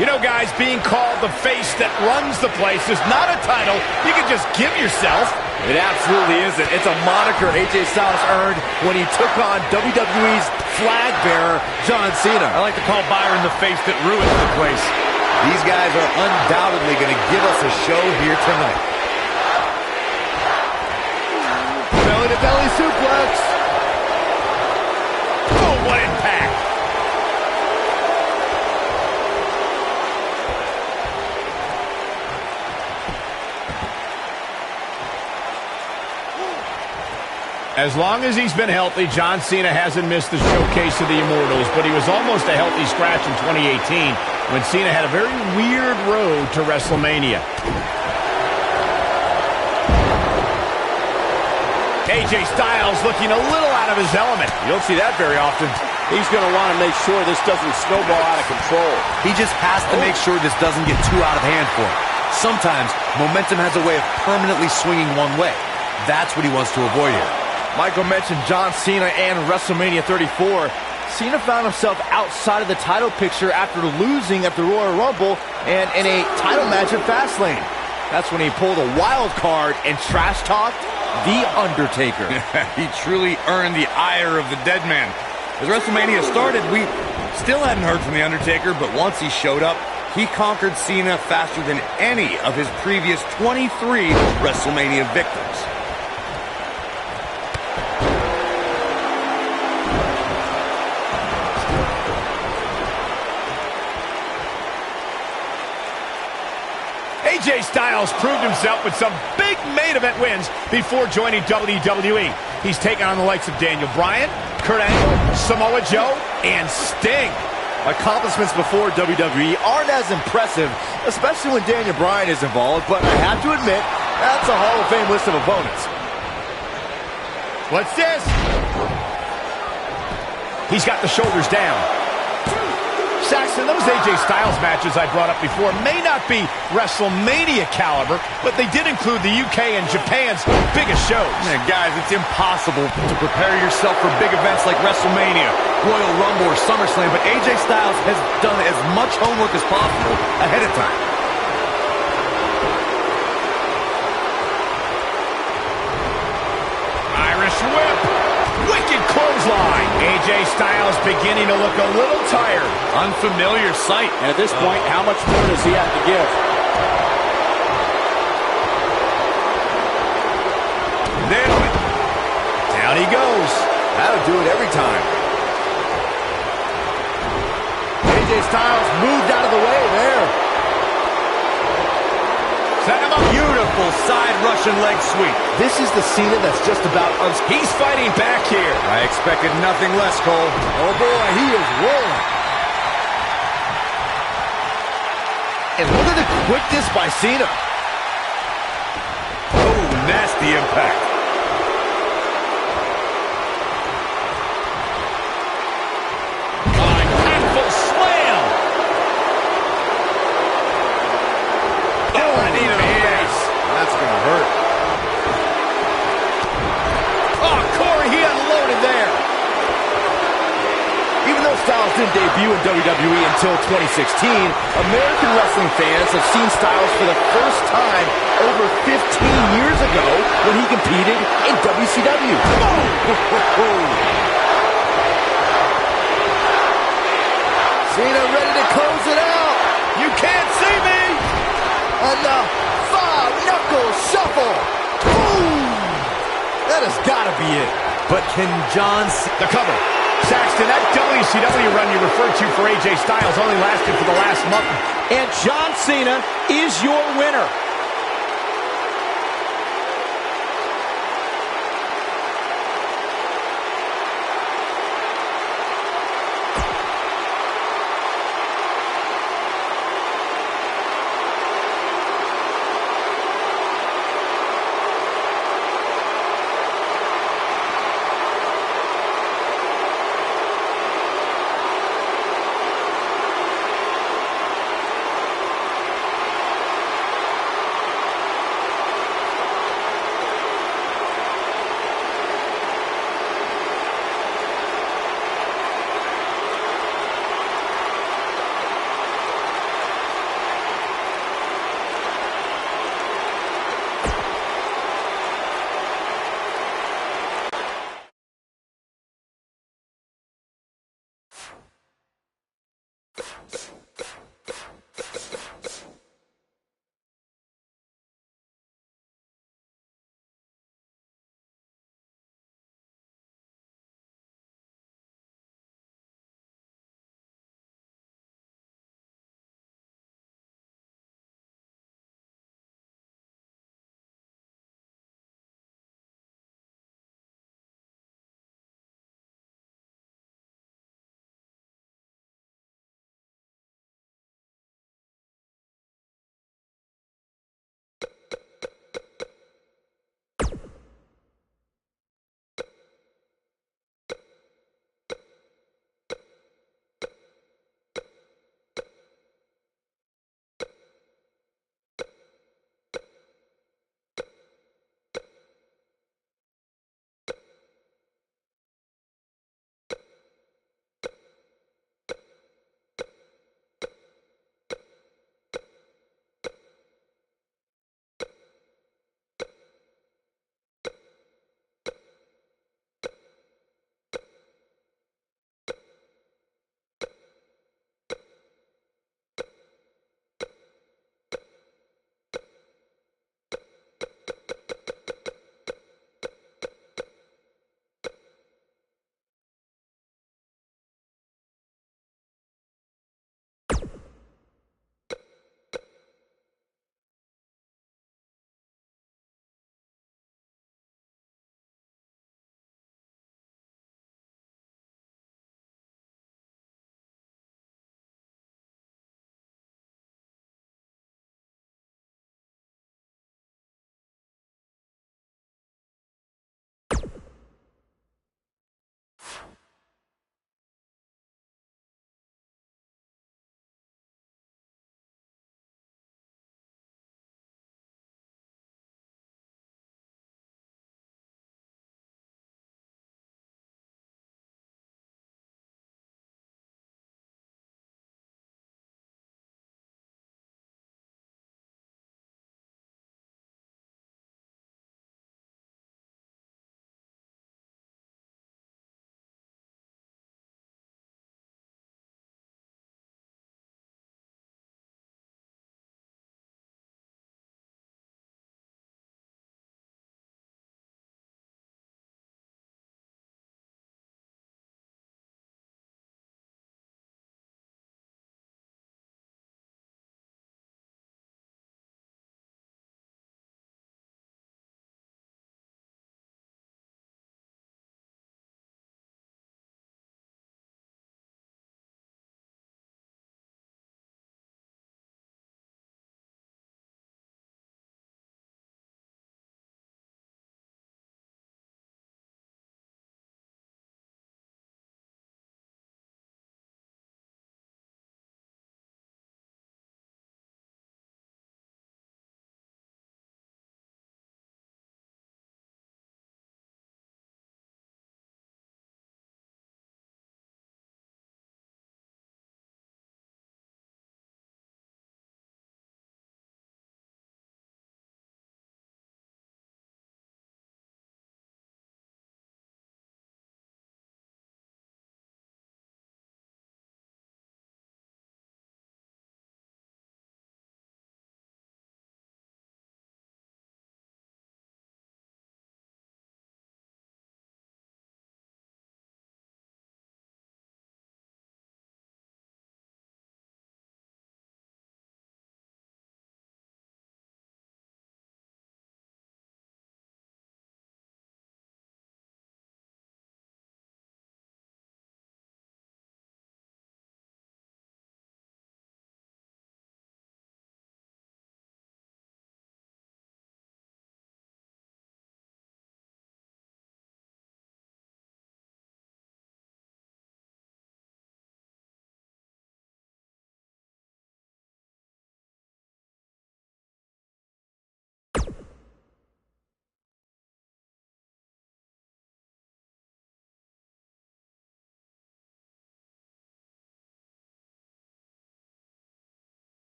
You know, guys, being called the face that runs the place is not a title you can just give yourself. It absolutely isn't. It's a moniker AJ Styles earned when he took on WWE's flag bearer, John Cena. I like to call Byron the face that ruins the place. These guys are undoubtedly going to give us a show here tonight. Belly-to-belly suplex. Oh, what impact. As long as he's been healthy, John Cena hasn't missed the showcase of the Immortals, but he was almost a healthy scratch in 2018 when Cena had a very weird road to WrestleMania. AJ Styles looking a little out of his element. You don't see that very often. He's going to want to make sure this doesn't snowball out of control. He just has to make sure this doesn't get too out of hand for him. Sometimes, momentum has a way of permanently swinging one way. That's what he wants to avoid here. Michael mentioned John Cena and WrestleMania 34. Cena found himself outside of the title picture after losing at the Royal Rumble and in a title match at Fastlane. That's when he pulled a wild card and trash-talked The Undertaker. He truly earned the ire of the dead man. As WrestleMania started, we still hadn't heard from The Undertaker, but once he showed up, he conquered Cena faster than any of his previous 23 WrestleMania victims. AJ Styles proved himself with some big main event wins before joining WWE. He's taken on the likes of Daniel Bryan, Kurt Angle, Samoa Joe, and Sting. Accomplishments before WWE aren't as impressive, especially when Daniel Bryan is involved, but I have to admit, that's a Hall of Fame list of opponents. What's this? He's got the shoulders down. Saxton, those AJ Styles matches I brought up before may not be WrestleMania caliber, but they did include the UK and Japan's biggest shows. Yeah, guys, it's impossible to prepare yourself for big events like WrestleMania, Royal Rumble, or SummerSlam, but AJ Styles has done as much homework as possible ahead of time. Irish whip. Wicked clothesline. AJ Styles beginning to look a little tired. Unfamiliar sight. And at this point, how much more does he have to give? Nailed it. Down he goes. That'll do it every time. AJ Styles moved out of the way there. Set him up. Beautiful side Russian leg sweep. This is the Cena that's just about He's fighting back here. I expected nothing less, Cole. Oh boy, he is rolling. And look at the quickness by Cena. Oh, nasty impact. Impactful slam. Oh, I need him here. That's going to hurt. Oh, Corey, he unloaded there. Even though Styles didn't debut in WWE until 2016, American wrestling fans have seen Styles for the first time over 15 years ago when he competed in WCW. Cena ready to close it out. You can't see me. And the five-knuckle shuffle. Boom! That has got to be it. But can John... The cover. Saxton, that WCW run you referred to for AJ Styles only lasted for the last month. And John Cena is your winner.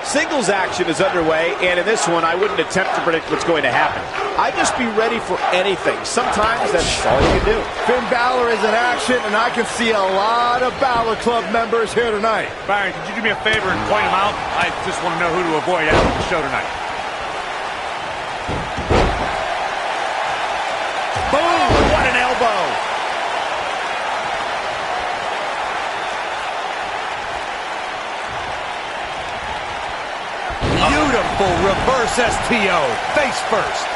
Singles action is underway, and in this one, I wouldn't attempt to predict what's going to happen. I'd just be ready for anything. Sometimes that's all you can do. Finn Balor is in action, and I can see a lot of Balor Club members here tonight. Byron, could you do me a favor and point them out? I just want to know who to avoid after the show tonight. Boom! What an elbow! Beautiful reverse STO. Face first.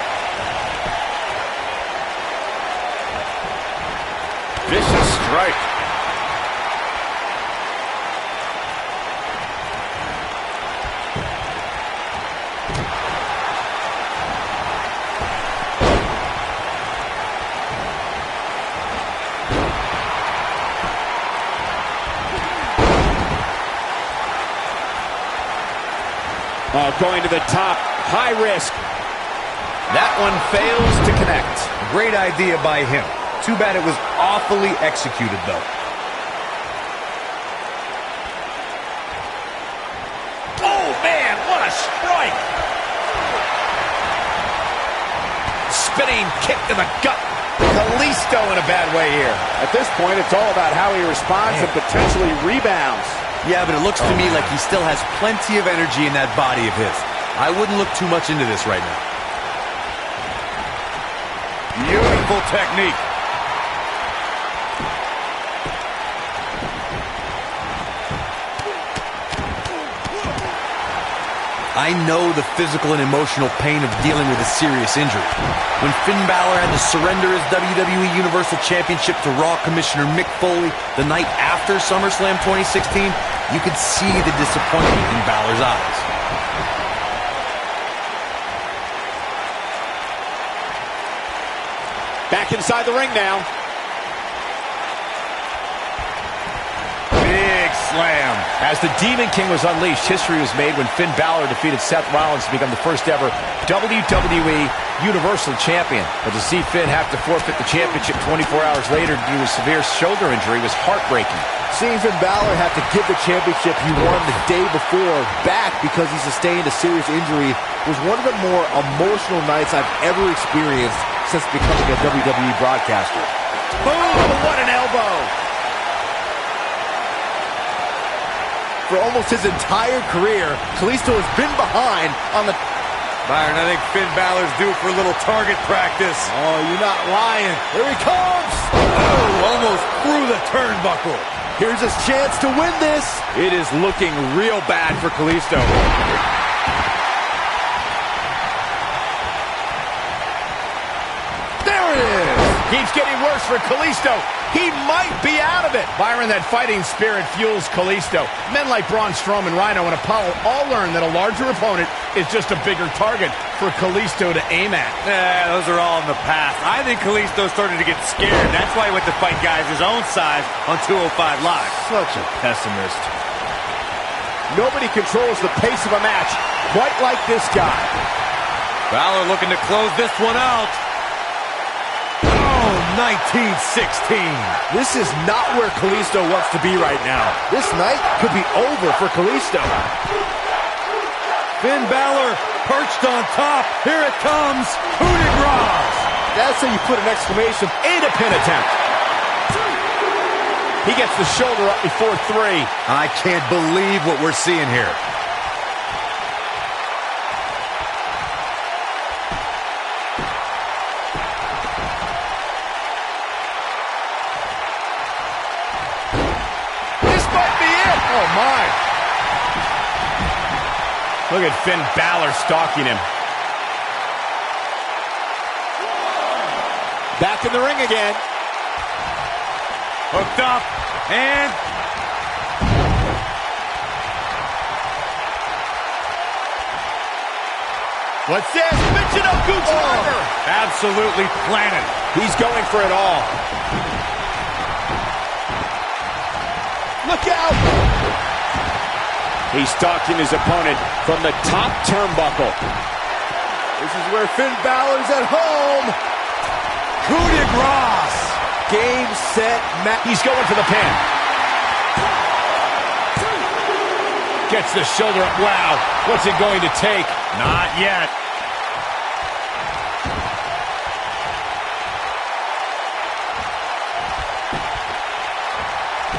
Vicious strike. Oh, going to the top. High risk. That one fails to connect. Great idea by him. Too bad it was awfully executed, though. Oh, man, what a strike. Spinning kick to the gut. Kalisto in a bad way here. At this point, it's all about how he responds and potentially rebounds. Yeah, but it looks to me like he still has plenty of energy in that body of his. I wouldn't look too much into this right now. Beautiful technique. I know the physical and emotional pain of dealing with a serious injury. When Finn Balor had to surrender his WWE Universal Championship to Raw Commissioner Mick Foley the night after SummerSlam 2016, you could see the disappointment in Balor's eyes. Back inside the ring now. Big slam. As the Demon King was unleashed, history was made when Finn Balor defeated Seth Rollins to become the first ever WWE Universal Champion. But to see Finn have to forfeit the championship 24 hours later due to a severe shoulder injury was heartbreaking. Seeing Finn Balor have to give the championship he won the day before back because he sustained a serious injury was one of the more emotional nights I've ever experienced since becoming a WWE broadcaster. Boom! What an elbow! For almost his entire career, Kalisto has been behind on the... Byron, I think Finn Balor's due for a little target practice. Oh, you're not lying. Here he comes! Oh, almost through the turnbuckle. Here's his chance to win this. It is looking real bad for Kalisto. There it is! Keeps getting worse for Kalisto. He might be out of it. Byron, that fighting spirit fuels Kalisto. Men like Braun Strowman, Rhino, and Apollo all learn that a larger opponent is just a bigger target for Kalisto to aim at. Yeah, those are all in the past. I think Kalisto started to get scared. That's why he went to fight guys his own size on 205 Live. Such a pessimist. Nobody controls the pace of a match quite like this guy. Balor looking to close this one out. 1916. This is not where Kalisto wants to be right now. This night could be over for Kalisto. Finn Balor perched on top. Here it comes. Coup de grace. That's how you put an exclamation in a pin attempt. He gets the shoulder up before 3. I can't believe what we're seeing here. Oh, my. Look at Finn Balor stalking him. Back in the ring again. Hooked up, and... What's this? Michinoku driver. absolutely planted. He's going for it all. Look out! He's stalking his opponent from the top turnbuckle. This is where Finn Balor's at home. Coup de grace. Game, set, match. He's going for the pin. Gets the shoulder up. Wow. What's it going to take? Not yet.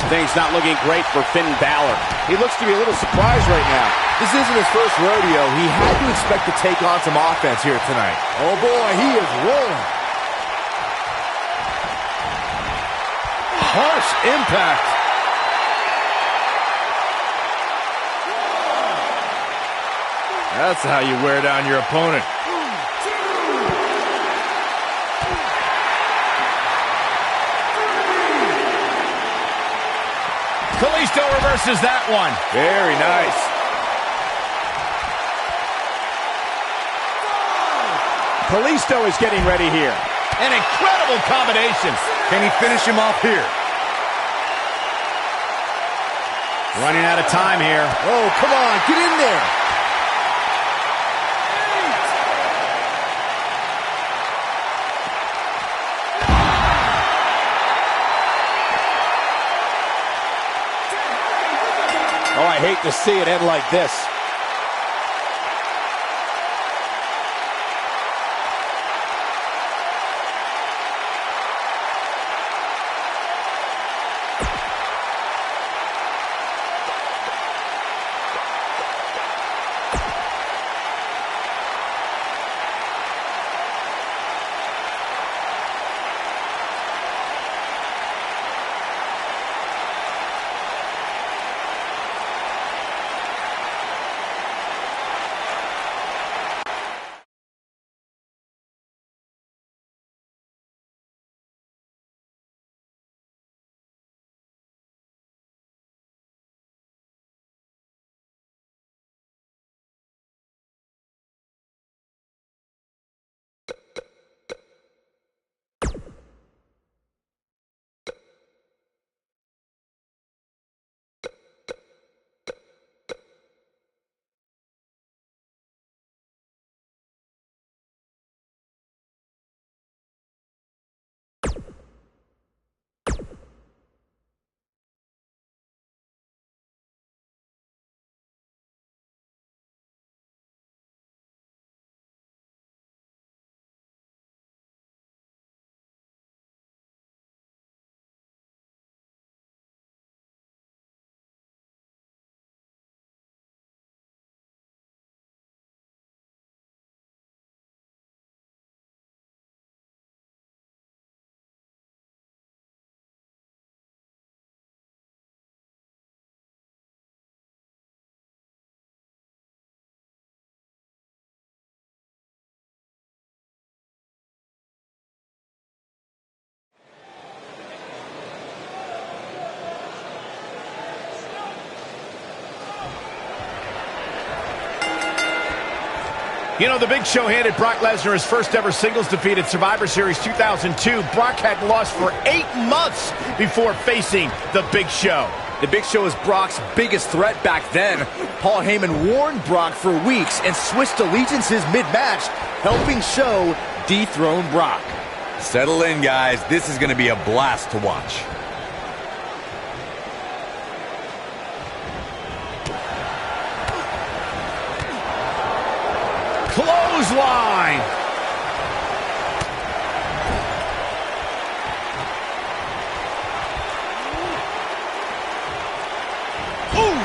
Things not looking great for Finn Balor. He looks to be a little surprised right now. This isn't his first rodeo. He had to expect to take on some offense here tonight. Oh boy, he is rolling. Harsh impact. That's how you wear down your opponent. Kalisto reverses that one. Very nice. Kalisto is getting ready here. An incredible combination. Can he finish him off here? Running out of time here. Oh, come on, get in there. Oh, I hate to see it end like this. You know, the Big Show handed Brock Lesnar his first ever singles defeat at Survivor Series 2002. Brock had lost for 8 months before facing the Big Show. The Big Show was Brock's biggest threat back then. Paul Heyman warned Brock for weeks and switched allegiances mid-match, helping Show dethrone Brock. Settle in, guys. This is going to be a blast to watch. Clothesline. Ooh.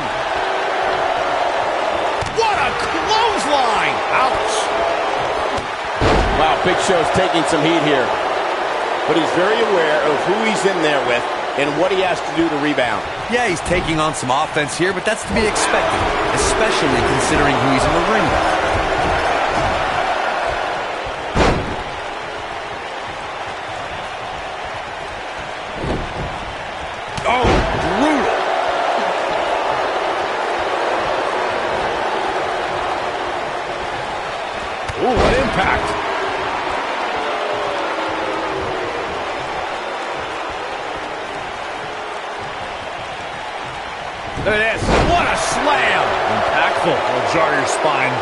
What a clothesline. Ouch. Wow, Big Show's taking some heat here. But he's very aware of who he's in there with and what he has to do to rebound. Yeah, he's taking on some offense here, but that's to be expected, especially considering who he's in the ring with. Ooh, what impact. Look at this. What a slam. Impactful. Will jar your spine.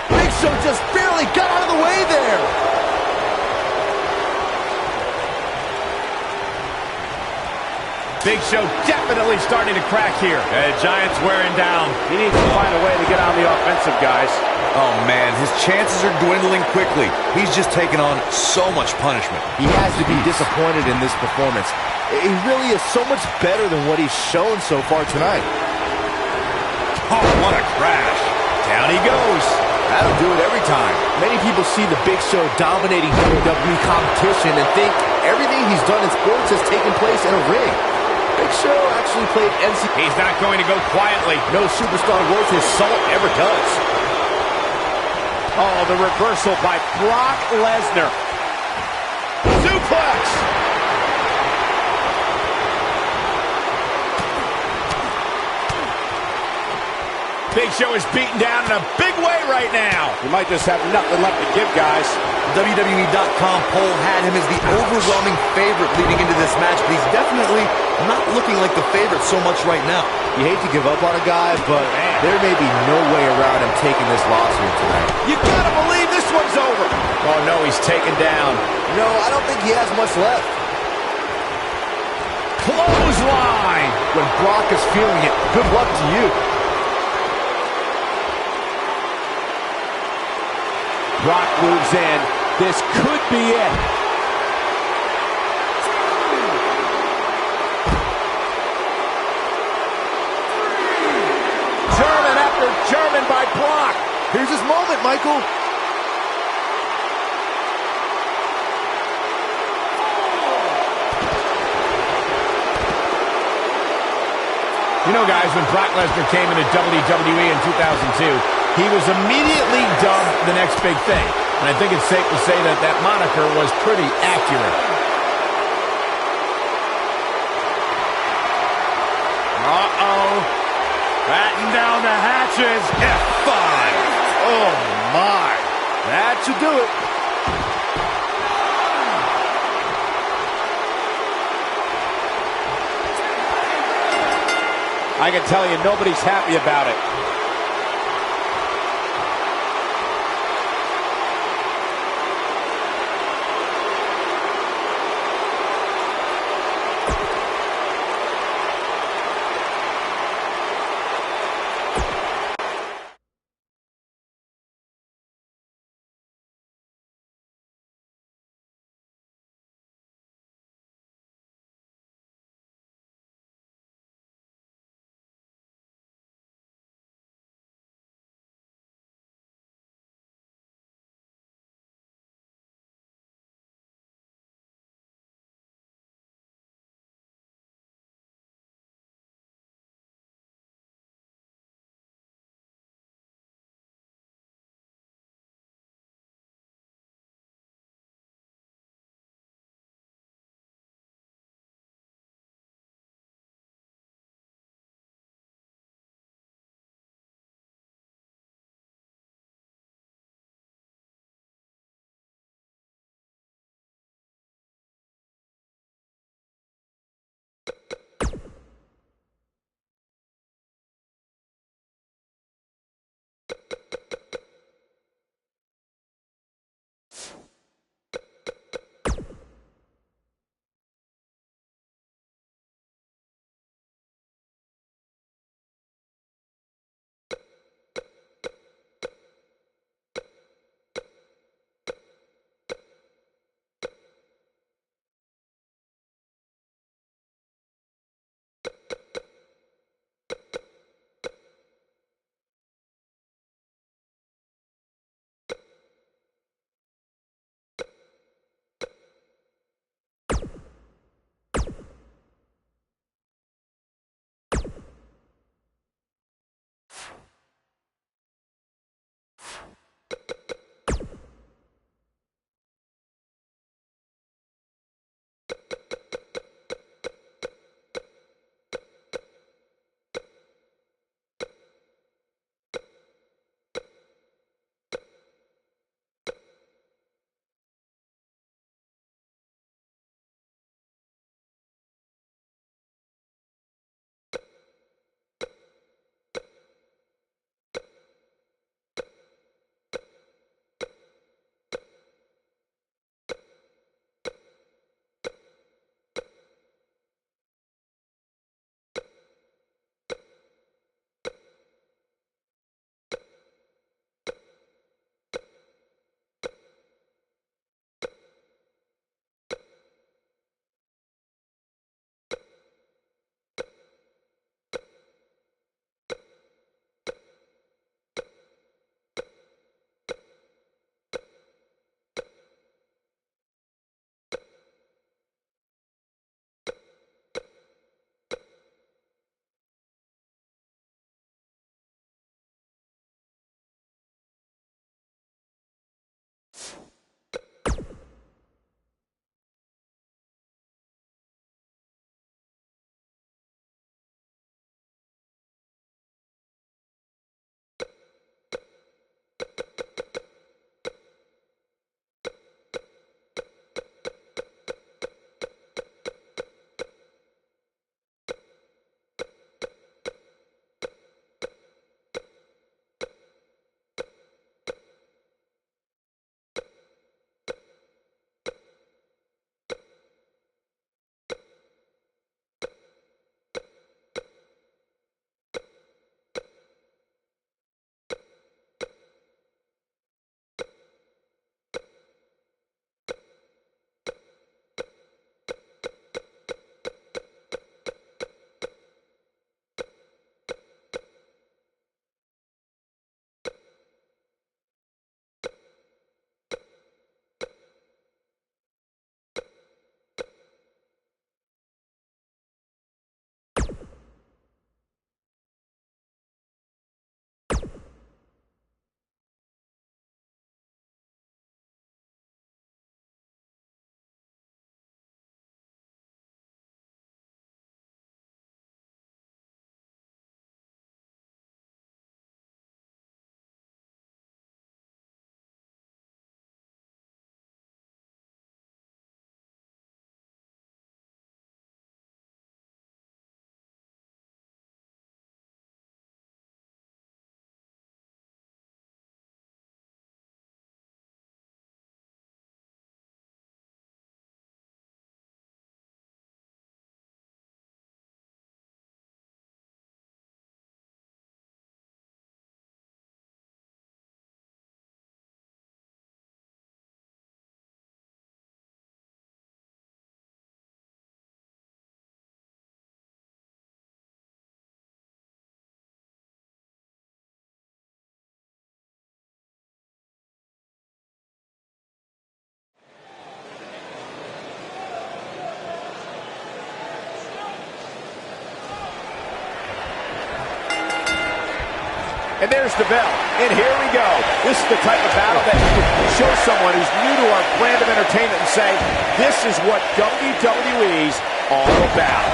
Big Show just barely got out of the way there. Big Show definitely starting to crack here. The Giant's wearing down. He needs to find a way to get on the offensive, guys. Oh, man, his chances are dwindling quickly. He's just taken on so much punishment. He has to be disappointed in this performance. He really is so much better than what he's shown so far tonight. Oh, what a crash. Down he goes. That'll do it every time. Many people see the Big Show dominating WWE competition and think everything he's done in sports has taken place in a ring. Big Show actually played NC. He's not going to go quietly. No superstar worth his salt ever does. Oh, the reversal by Brock Lesnar. Suplex. Big Show is beaten down in a big way right now. He might just have nothing left to give, guys. WWE.com poll had him as the overwhelming favorite leading into this match, but he's definitely not looking like the favorite so much right now. You hate to give up on a guy, but there may be no way around him taking this loss here tonight. You gotta believe this one's over. Oh no, he's taken down. No, I don't think he has much left. Clothesline. When Brock is feeling it, good luck to you. Brock moves in. This could be it. German after German by Brock. Here's his moment, Michael. You know, guys, when Brock Lesnar came into WWE in 2002, he was immediately dubbed the next big thing. And I think it's safe to say that that moniker was pretty accurate. Uh-oh. Batten down the hatches. F5. Oh, my. That should do it. I can tell you, nobody's happy about it. And there's the bell. And here we go. This is the type of battle that you can show someone who's new to our brand of entertainment and say, this is what WWE's all about.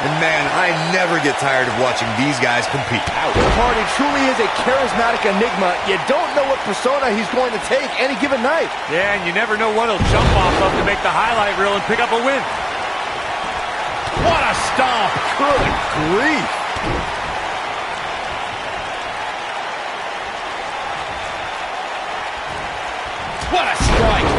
And man, I never get tired of watching these guys compete. Jeff Hardy truly is a charismatic enigma. You don't know what persona he's going to take any given night. Yeah, and you never know what he'll jump off of to make the highlight reel and pick up a win. What a stomp. Good grief. What a strike.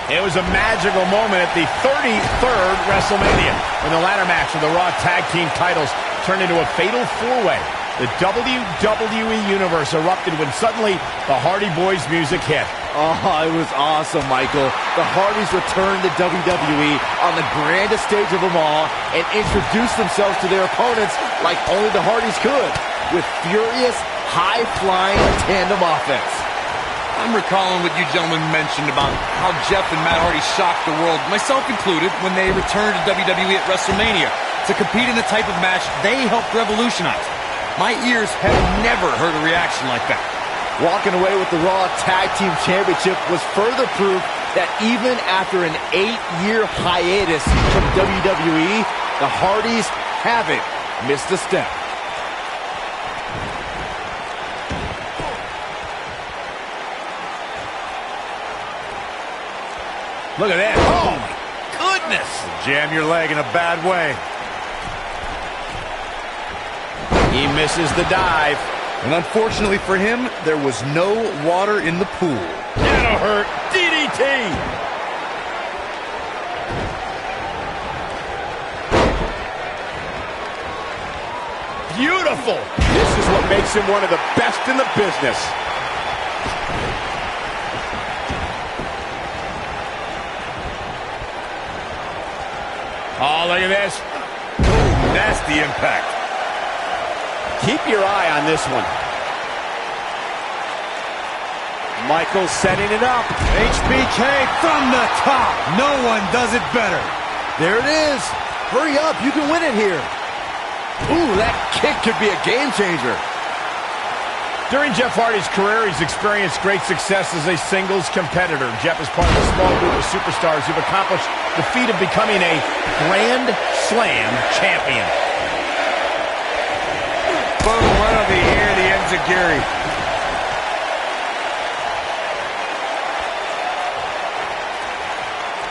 It was a magical moment at the 33rd WrestleMania when the ladder match of the Raw Tag Team titles turned into a fatal four-way. The WWE Universe erupted when suddenly the Hardy Boys music hit. Oh, it was awesome, Michael. The Hardys returned to WWE on the grandest stage of them all and introduced themselves to their opponents like only the Hardys could, with furious, high-flying tandem offense. I'm recalling what you gentlemen mentioned about how Jeff and Matt Hardy shocked the world, myself included, when they returned to WWE at WrestleMania to compete in the type of match they helped revolutionize. My ears have never heard a reaction like that. Walking away with the Raw Tag Team Championship was further proof that even after an 8-year hiatus from WWE, the Hardys haven't missed a step. Look at that. Oh, my goodness. Jam your leg in a bad way. He misses the dive. And unfortunately for him, there was no water in the pool. That'll hurt. DDT. Beautiful. This is what makes him one of the best in the business. Oh, look at this. Nasty impact. Keep your eye on this one. Michael setting it up. HBK from the top. No one does it better. There it is. Hurry up, you can win it here. Ooh, that kick could be a game changer. During Jeff Hardy's career, he's experienced great success as a singles competitor. Jeff is part of a small group of superstars who've accomplished the feat of becoming a Grand Slam champion. Boom, right on the ear, the enziguri.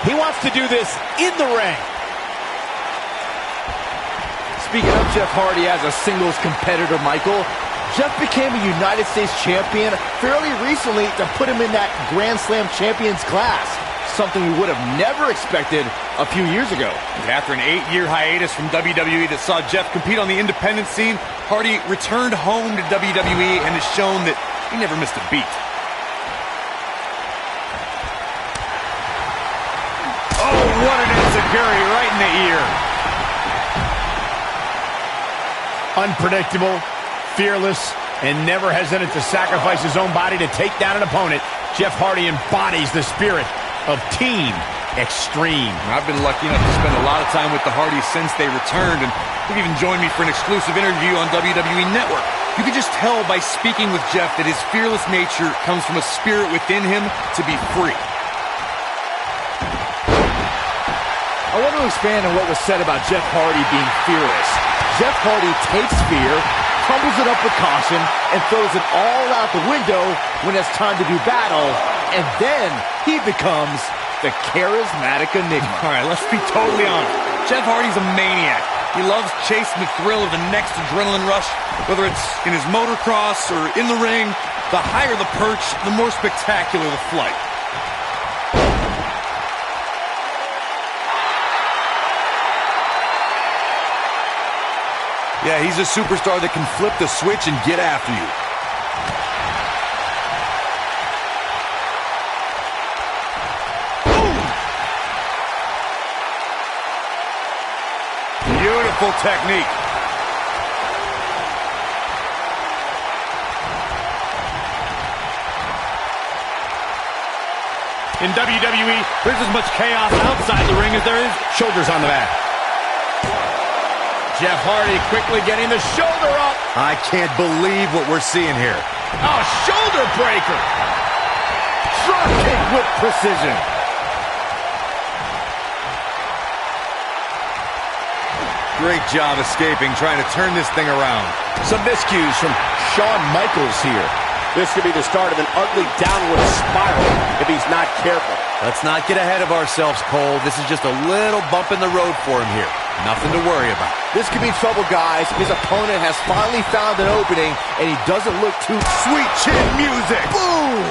He wants to do this in the ring. Speaking of Jeff Hardy as a singles competitor, Michael, Jeff became a United States champion fairly recently to put him in that Grand Slam champions class, something we would have never expected a few years ago. After an 8-year hiatus from WWE that saw Jeff compete on the independent scene, Hardy returned home to WWE and has shown that he never missed a beat. Oh, what an enziguri right in the ear. Unpredictable, fearless, and never hesitant to sacrifice his own body to take down an opponent, Jeff Hardy embodies the spirit of Team Extreme. I've been lucky enough to spend a lot of time with the Hardys since they returned, and they've even joined me for an exclusive interview on WWE Network. You can just tell by speaking with Jeff that his fearless nature comes from a spirit within him to be free. I want to expand on what was said about Jeff Hardy being fearless. Jeff Hardy takes fear, crumbles it up with caution, and throws it all out the window when it's time to do battle, and then he becomes the charismatic enigma. All right, let's be totally honest. Jeff Hardy's a maniac. He loves chasing the thrill of the next adrenaline rush, whether it's in his motocross or in the ring. The higher the perch, the more spectacular the flight. Yeah, he's a superstar that can flip the switch and get after you. Beautiful technique. In WWE, there's as much chaos outside the ring as there is. Shoulders on the mat. Jeff Hardy quickly getting the shoulder up. I can't believe what we're seeing here. Oh, shoulder breaker. Drop kick with precision. Great job escaping, trying to turn this thing around. Some miscues from Shawn Michaels here. This could be the start of an ugly downward spiral if he's not careful. Let's not get ahead of ourselves, Cole. This is just a little bump in the road for him here. Nothing to worry about. This could be trouble, guys. His opponent has finally found an opening, and he doesn't look too... Sweet chin music! Boom!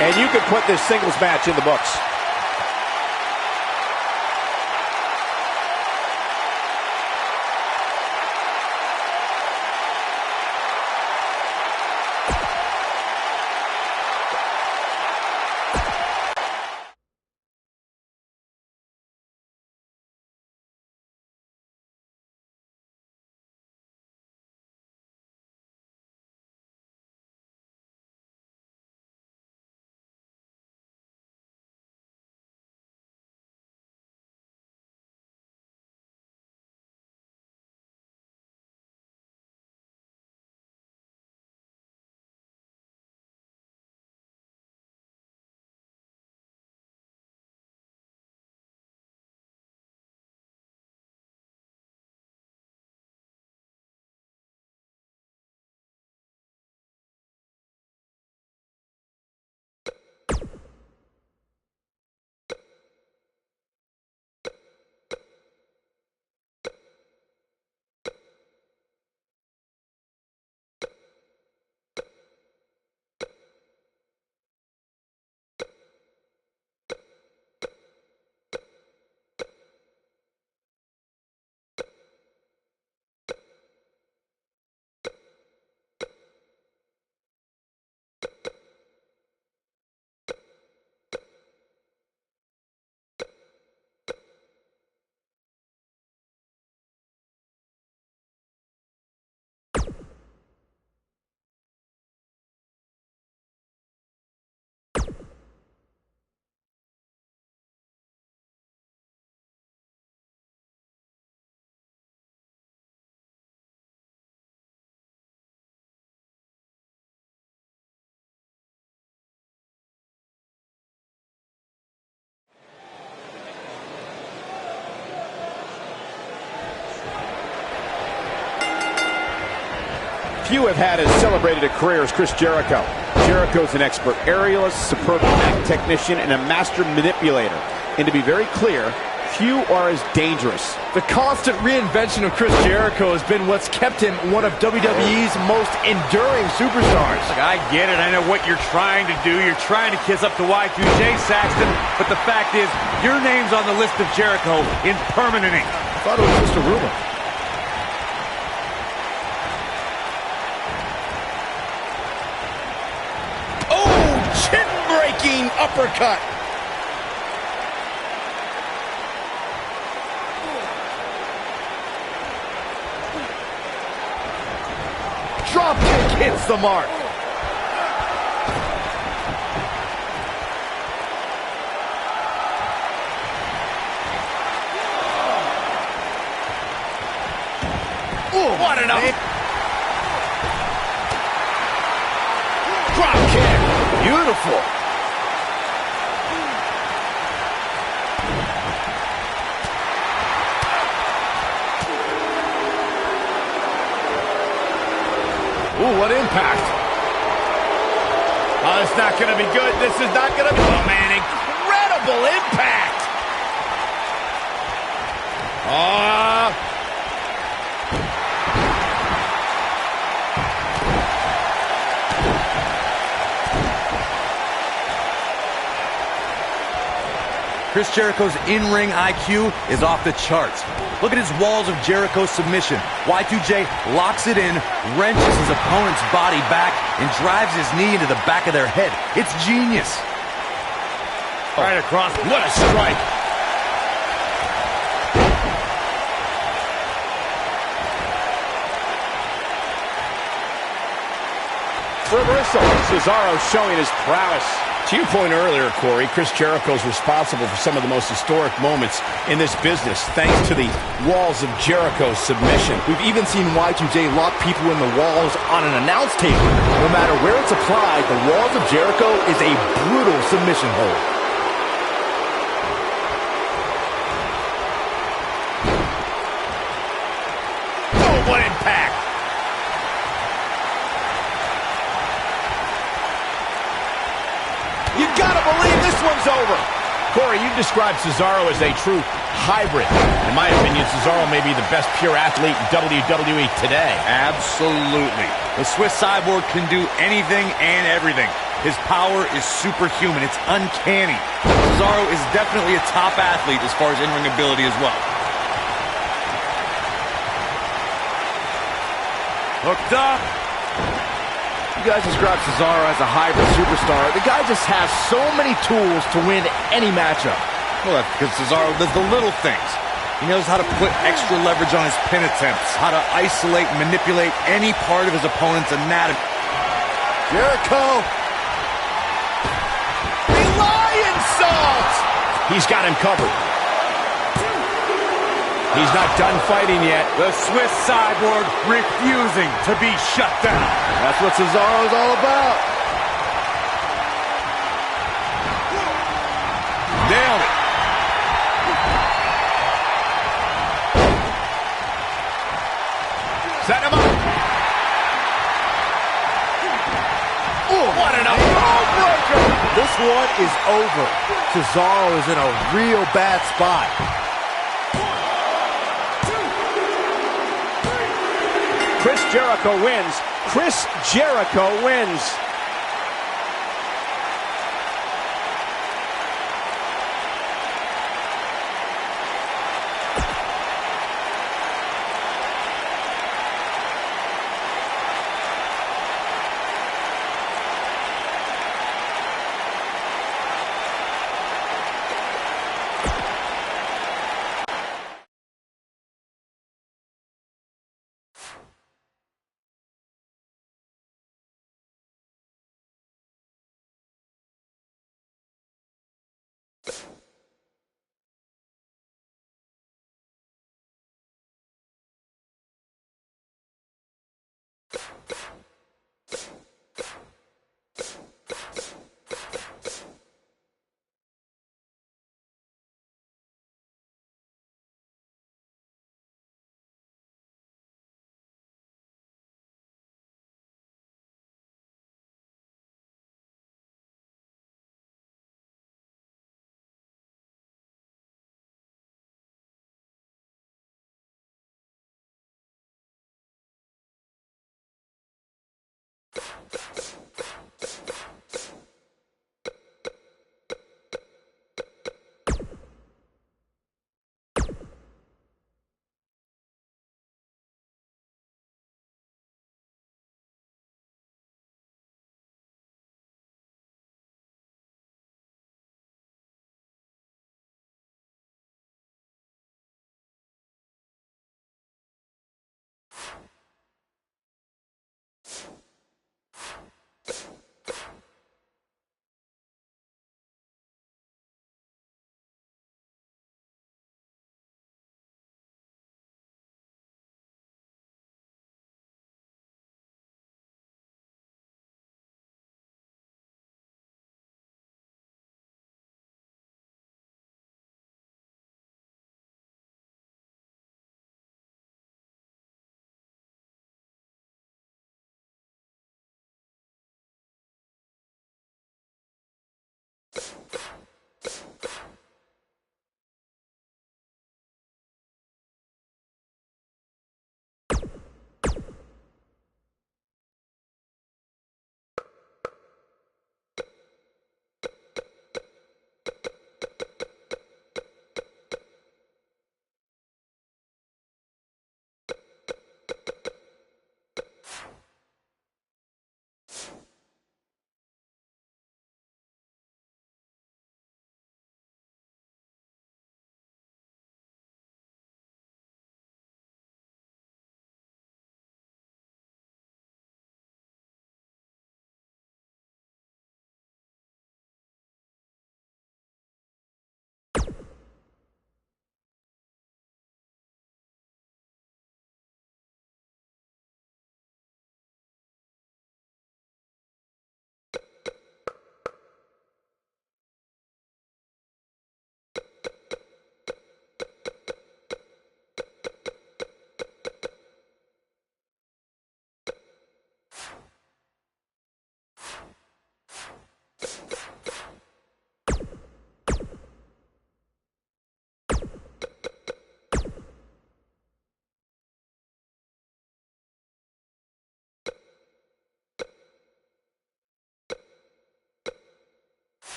And you can put this singles match in the books. Few have had as celebrated a career as Chris Jericho. Jericho's an expert aerialist, superb mat technician, and a master manipulator. And to be very clear, few are as dangerous. The constant reinvention of Chris Jericho has been what's kept him one of WWE's most enduring superstars. Look, I get it. I know what you're trying to do. You're trying to kiss up to Y2J, Saxton. But the fact is, your name's on the list of Jericho in permanent ink. I thought it was just a rumor. Chin-breaking uppercut. Drop kick hits the mark. Ooh, what an up. Drop kick. Beautiful. Ooh, what impact. Oh, it's not going to be good. This is not going to be... Oh, man, incredible impact. Chris Jericho's in-ring IQ is off the charts. Look at his walls of Jericho submission. Y2J locks it in, wrenches his opponent's body back, and drives his knee into the back of their head. It's genius. Right across. What a strike. reversal. Cesaro showing his prowess. To your point earlier, Corey, Chris Jericho is responsible for some of the most historic moments in this business, thanks to the Walls of Jericho submission. We've even seen Y2J lock people in the walls on an announce table. No matter where it's applied, the Walls of Jericho is a brutal submission hold. Oh, what impact! You gotta believe this one's over. Corey, you described Cesaro as a true hybrid. In my opinion, Cesaro may be the best pure athlete in WWE today. Absolutely. The Swiss Cyborg can do anything and everything. His power is superhuman. It's uncanny. Cesaro is definitely a top athlete as far as in-ring ability as well. Hooked up. You guys describe Cesaro as a hybrid superstar. The guy just has so many tools to win any matchup. Well, that's because Cesaro does the little things. He knows how to put extra leverage on his pin attempts, how to isolate and manipulate any part of his opponent's anatomy. Jericho! The Lion Salt! He's got him covered. He's not done fighting yet. The Swiss Cyborg refusing to be shut down. That's what Cesaro's all about. Nailed it. Set him up. Oh, what an breaker! This one is over. Cesaro is in a real bad spot. Chris Jericho wins. Chris Jericho wins.